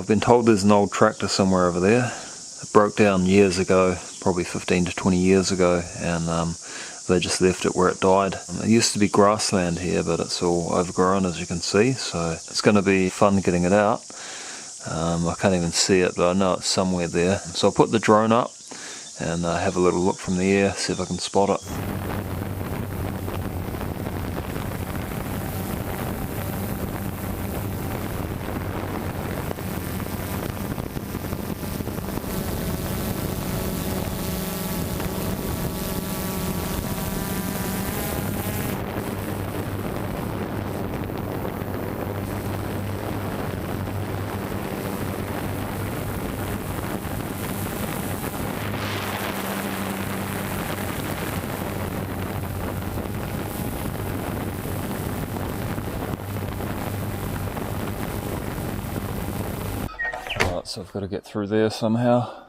I've been told there's an old tractor somewhere over there. It broke down years ago, probably 15 to 20 years ago, and they just left it where it died. It used to be grassland here, but it's all overgrown, as you can see, so it's going to be fun getting it out. I can't even see it, but I know it's somewhere there. So I'll put the drone up and have a little look from the air, see if I can spot it. So I've got to get through there somehow.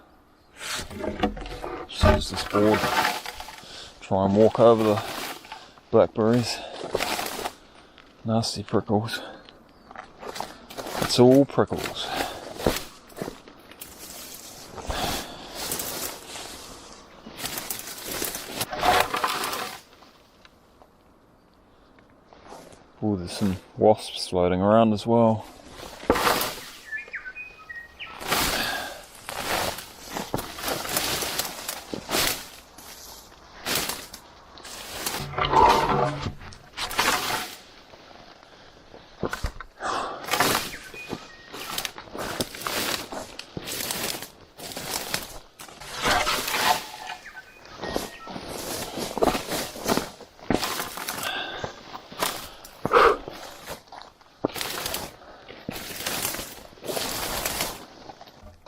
Just use this board. Try and walk over the blackberries. Nasty prickles. It's all prickles. Oh, there's some wasps floating around as well.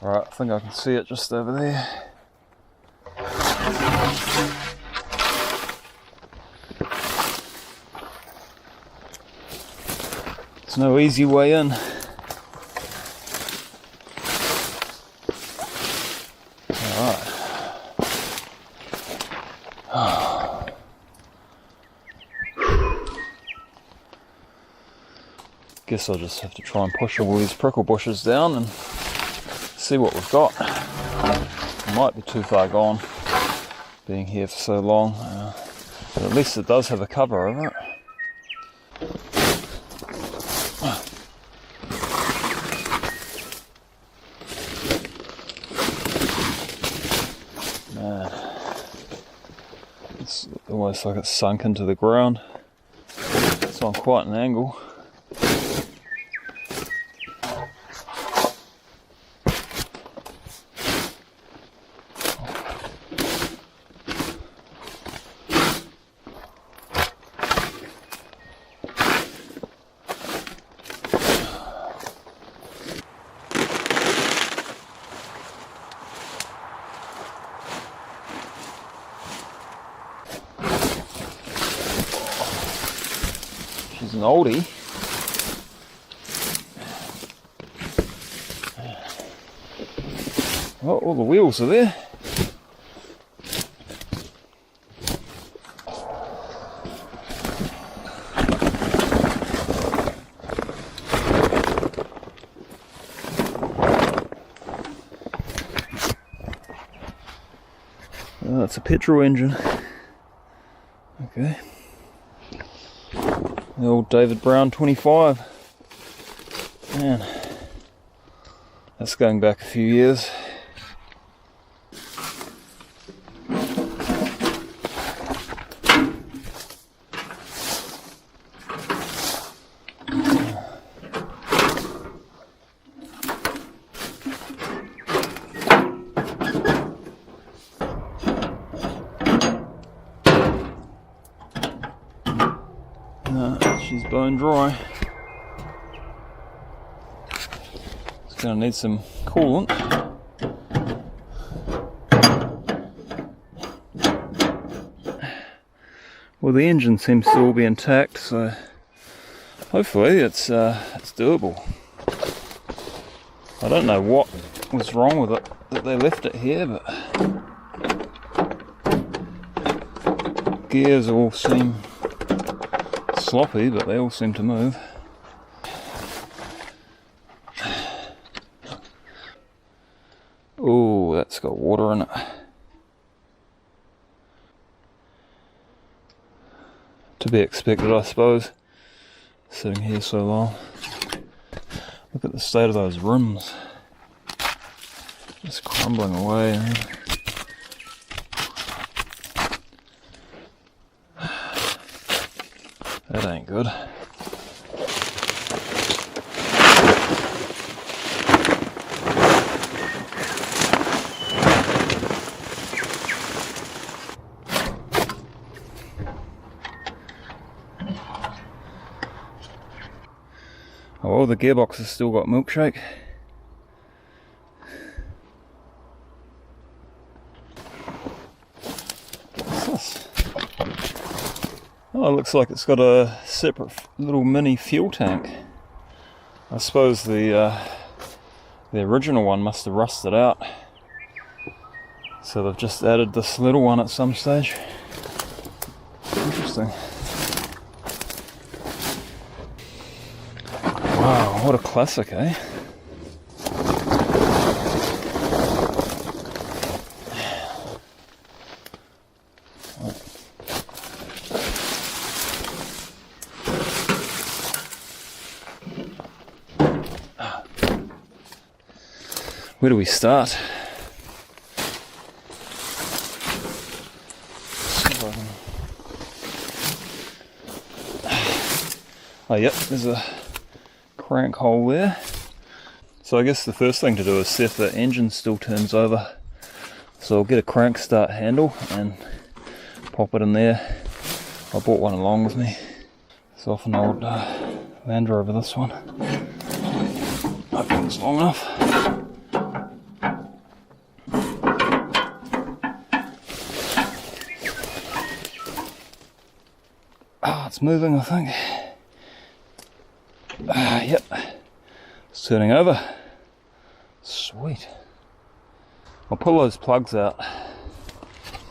Alright, I think I can see it just over there. There's no easy way in. Alright. Guess I'll just have to try and push all these prickle bushes down and see what we've got. It might be too far gone, being here for so long, but at least it does have a cover over it. Man, it's almost like it's sunk into the ground. It's on quite an angle. She's an oldie. Oh, all the wheels are there. Oh, it's a petrol engine. Okay. The old David Brown 25. Man, that's going back a few years. She's bone dry. It's going to need some coolant. Well, the engine seems to all be intact, so hopefully it's doable. I don't know what was wrong with it that they left it here, but gears all seem sloppy, but they all seem to move. water in it. To be expected, I suppose, sitting here so long. Look at the state of those rims. Just crumbling away. That ain't good. Oh well, the gearbox has still got milkshake. What's this? Oh, it looks like it's got a separate little mini fuel tank. I suppose the original one must have rusted out, so they've just added this little one at some stage. Interesting. Wow, what a classic, eh? Where do we start? Oh yep, there's a crank hole there. So I guess the first thing to do is see if the engine still turns over. So I'll get a crank start handle and pop it in there. I brought one along with me. It's off an old Land Rover, this one. I think it's long enough. Oh, it's moving, I think. Yep, it's turning over. Sweet. I'll pull those plugs out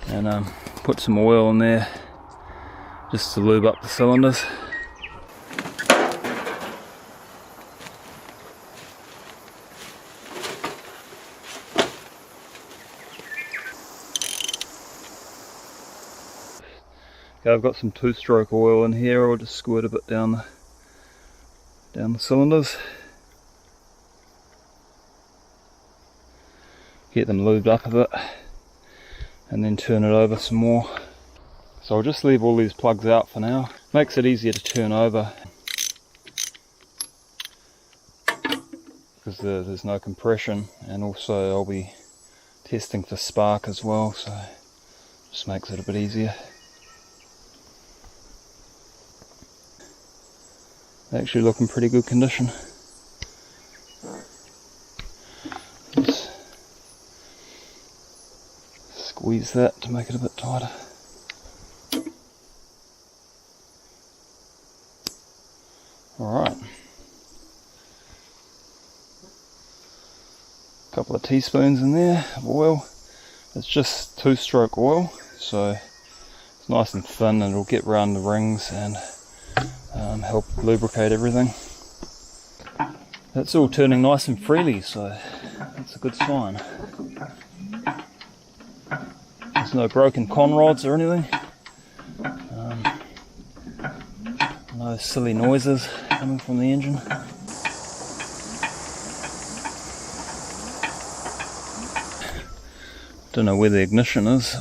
and put some oil in there just to lube up the cylinders. Okay, I've got some two-stroke oil in here. I'll just squirt a bit down the cylinders. Get them lubed up a bit and then turn it over some more. So I'll just leave all these plugs out for now. Makes it easier to turn over because there's no compression, and also I'll be testing for spark as well, so just makes it a bit easier. Actually look in pretty good condition. Just squeeze that to make it a bit tighter. Alright. A couple of teaspoons in there of oil. It's just two-stroke oil, so it's nice and thin and it'll get around the rings and help lubricate everything. That's all turning nice and freely, so that's a good sign. There's no broken con rods or anything. No silly noises coming from the engine. Don't know where the ignition is.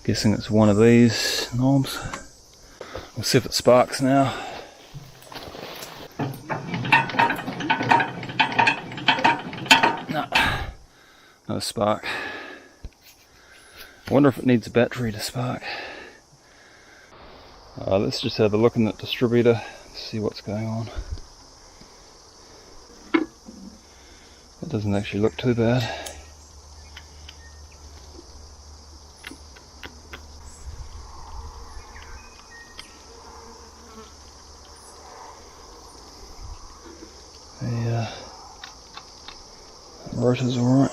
Guessing it's one of these knobs. We'll see if it sparks now. No spark. I wonder if it needs a battery to spark. Let's just have a look in that distributor, see what's going on. It doesn't actually look too bad. The rotor's alright.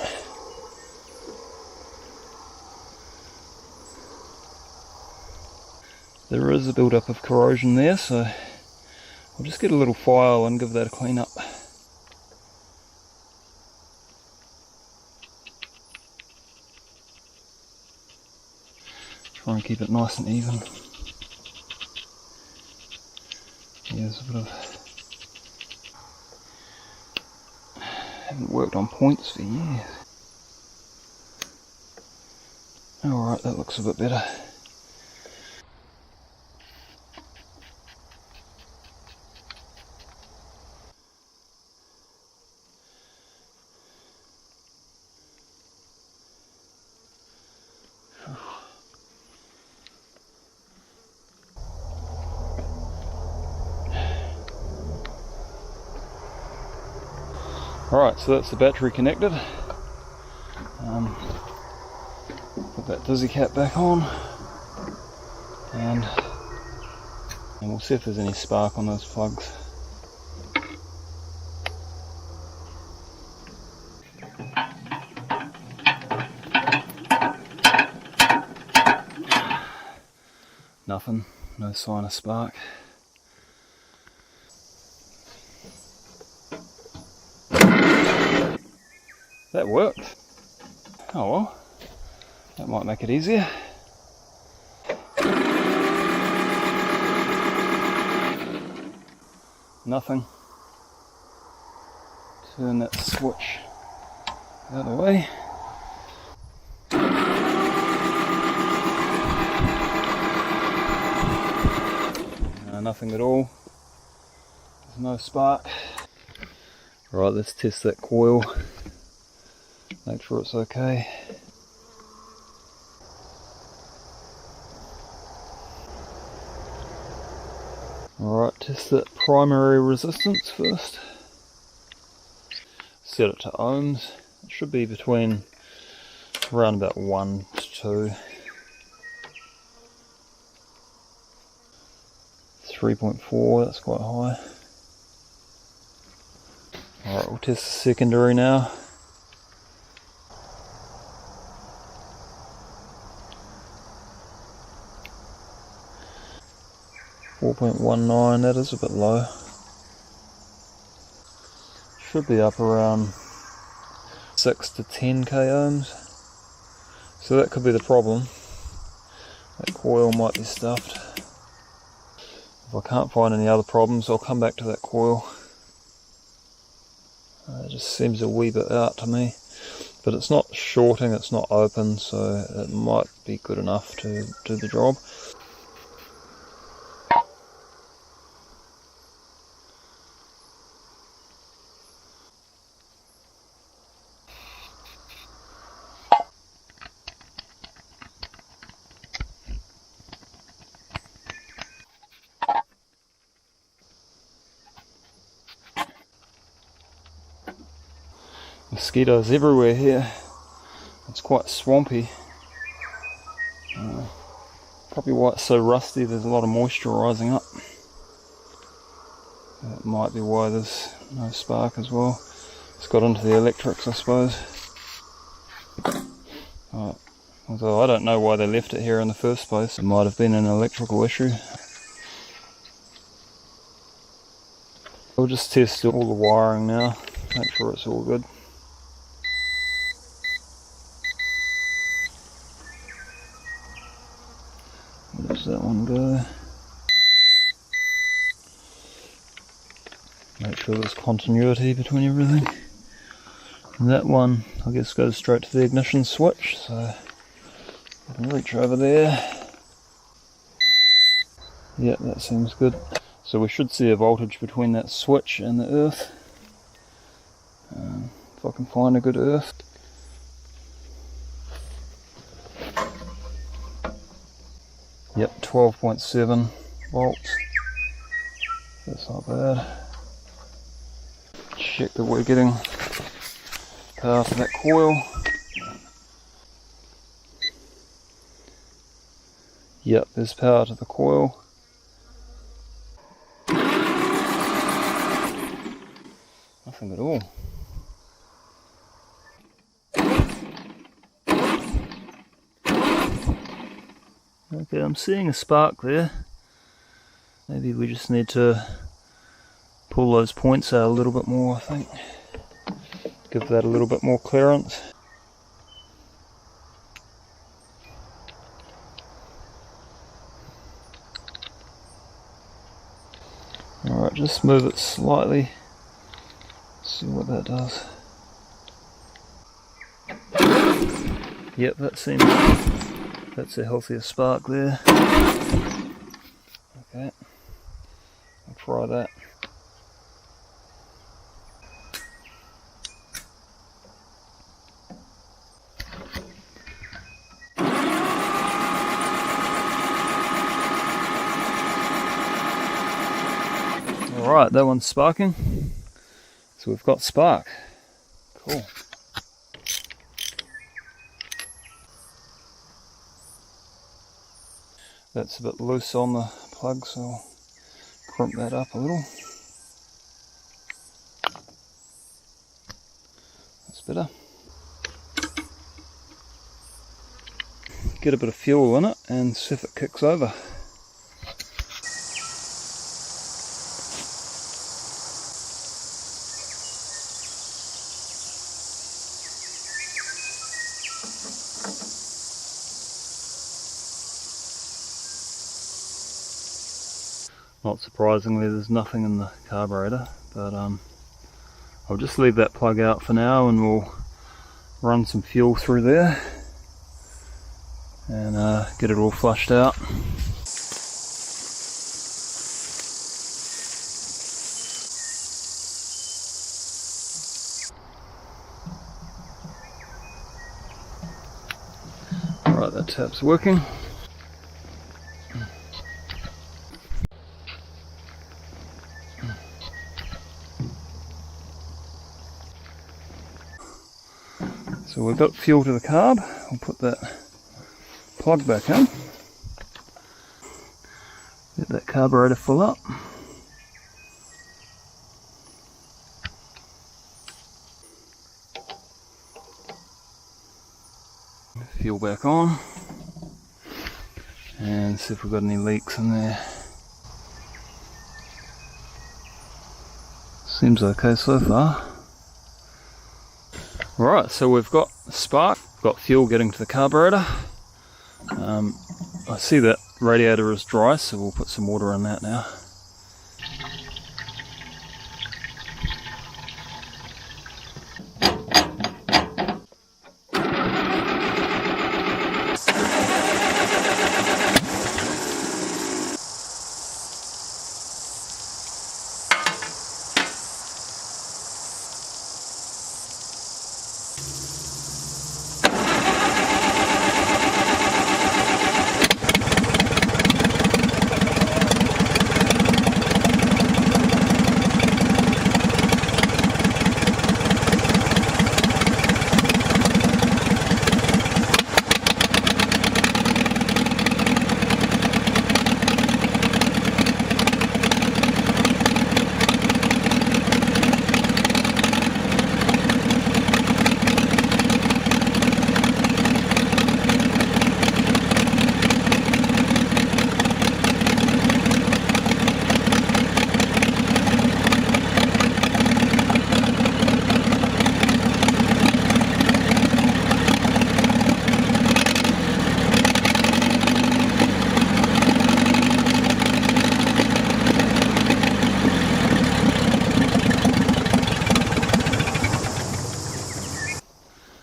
There is a build-up of corrosion there, so I'll just get a little file and give that a clean up. Try and keep it nice and even. Yeah, there's a bit of... haven't worked on points for years. Alright, that looks a bit better. Alright, so that's the battery connected. Put that dizzy cap back on, and we'll see if there's any spark on those plugs. Nothing, no sign of spark. That worked. Oh well, that might make it easier. Nothing. Turn that switch the other way. Nothing at all. There's no spark. Right, let's test that coil. Make sure it's okay. Alright, test that primary resistance first. Set it to ohms. It should be between around about 1 to 2. 3.4, that's quite high. Alright, we'll test the secondary now. .19, that is a bit low. Should be up around 6 to 10 k ohms. So that could be the problem. That coil might be stuffed. If I can't find any other problems, I'll come back to that coil. It just seems a wee bit out to me. But it's not shorting, it's not open, so it might be good enough to do the job. Mosquitoes everywhere here. It's quite swampy. Probably why it's so rusty, there's a lot of moisture rising up. That might be why there's no spark as well. It's got into the electrics, I suppose. Although I don't know why they left it here in the first place. It might have been an electrical issue. We'll just test all the wiring now, make sure it's all good. Where does that one go? Make sure there's continuity between everything. And that one, I guess, goes straight to the ignition switch, so I can reach over there. Yeah, that seems good. So we should see a voltage between that switch and the earth. If I can find a good earth. Yep, 12.7 volts. That's not bad. Check that we're getting power to that coil. Yep, there's power to the coil. Nothing at all. Okay, I'm seeing a spark there. Maybe we just need to pull those points out a little bit more, I think. Give that a little bit more clearance. Alright, just move it slightly. See what that does. Yep, that's a healthier spark there. Okay, I'll try that. Alright, that one's sparking. So we've got spark. Cool. That's a bit loose on the plug, so I'll crimp that up a little. That's better. Get a bit of fuel in it and see if it kicks over. Not surprisingly, there's nothing in the carburetor, but I'll just leave that plug out for now and we'll run some fuel through there and get it all flushed out. Alright, that tap's working. So we've got fuel to the carb. We'll put that plug back in. Get that carburetor full up. Fuel back on. And see if we've got any leaks in there. Seems okay so far. Right, so we've got spark, got fuel getting to the carburetor. I see that radiator is dry, so we'll put some water in that now.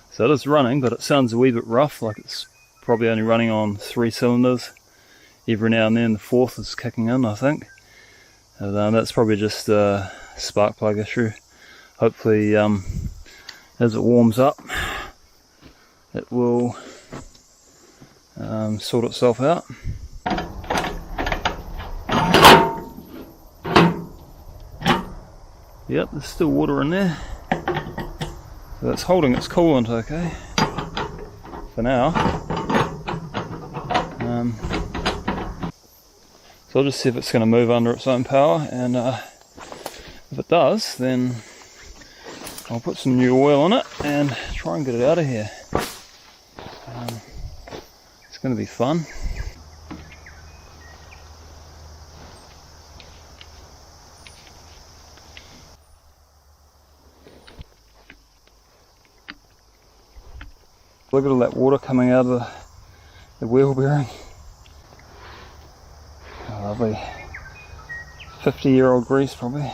So it is running, but it sounds a wee bit rough, like it's probably only running on 3 cylinders. Every now and then the fourth is kicking in, I think. And, that's probably just a spark plug issue. Hopefully as it warms up it will sort itself out. Yep, there's still water in there. So it's holding its coolant okay for now. So I'll just see if it's going to move under its own power, and if it does, then I'll put some new oil in it and try and get it out of here. It's going to be fun. Look at all that water coming out of the wheel bearing. Oh, lovely. 50-year-old grease probably.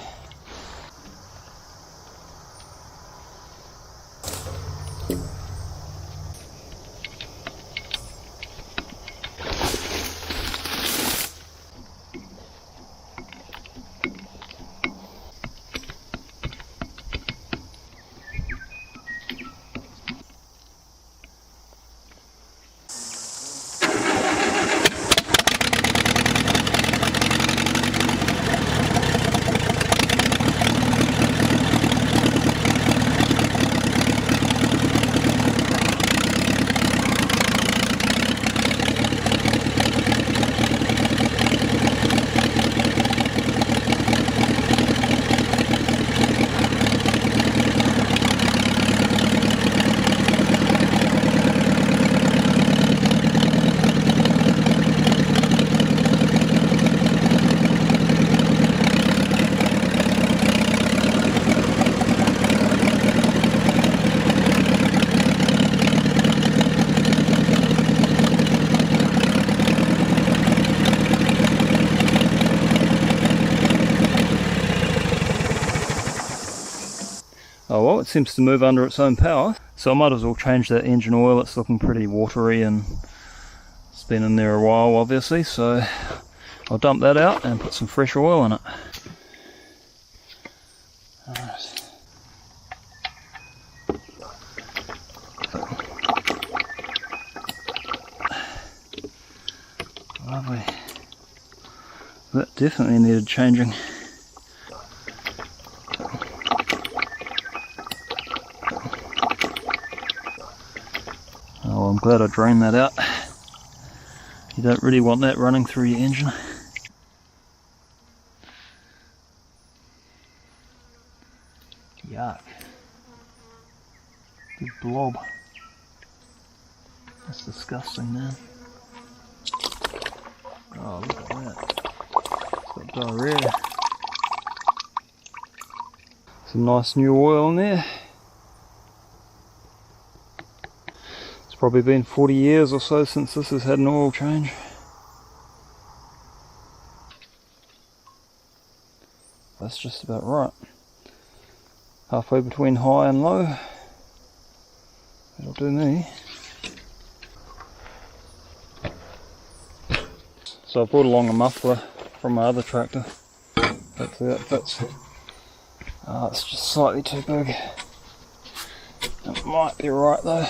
Oh well, it seems to move under its own power, so I might as well change that engine oil. It's looking pretty watery and it's been in there a while obviously, so I'll dump that out and put some fresh oil in it. Alright. Lovely. That definitely needed changing. Oh, I'm glad I drained that out. You don't really want that running through your engine. Yuck. Big blob. That's disgusting, man. Oh, look at that. It's got diarrhea. Some nice new oil in there. Probably been 40 years or so since this has had an oil change. That's just about right. Halfway between high and low. That'll do me. So I brought along a muffler from my other tractor. Hopefully that fits. It's just slightly too big. It might be right though.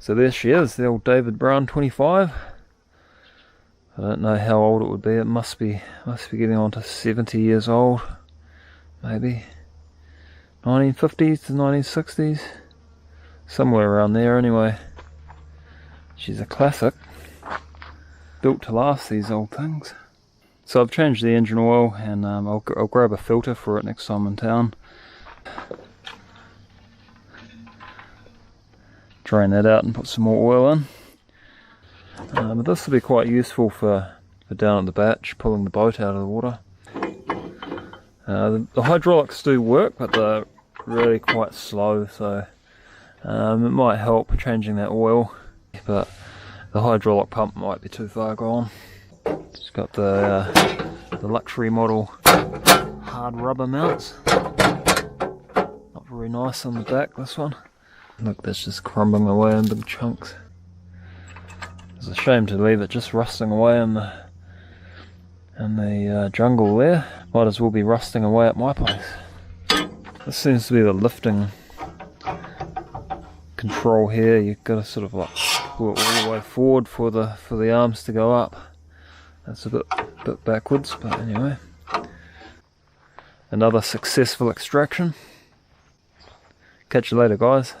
So there she is, the old David Brown 25. I don't know how old it would be. It must be getting on to 70 years old, maybe 1950s to 1960s, somewhere around there anyway. She's a classic, built to last, these old things. So I've changed the engine oil, and I'll grab a filter for it next time in town. Drain that out and put some more oil in. But this will be quite useful for down at the batch, pulling the boat out of the water. The hydraulics do work, but they're really quite slow, so it might help changing that oil, but the hydraulic pump might be too far gone. It's got the luxury model hard rubber mounts. Not very nice on the back, this one. Look, that's just crumbling away in big chunks. It's a shame to leave it just rusting away in the jungle there. Might as well be rusting away at my place. This seems to be the lifting control here. You've got to sort of like pull it all the way forward for the arms to go up. That's a bit backwards, but anyway. Another successful extraction. Catch you later, guys.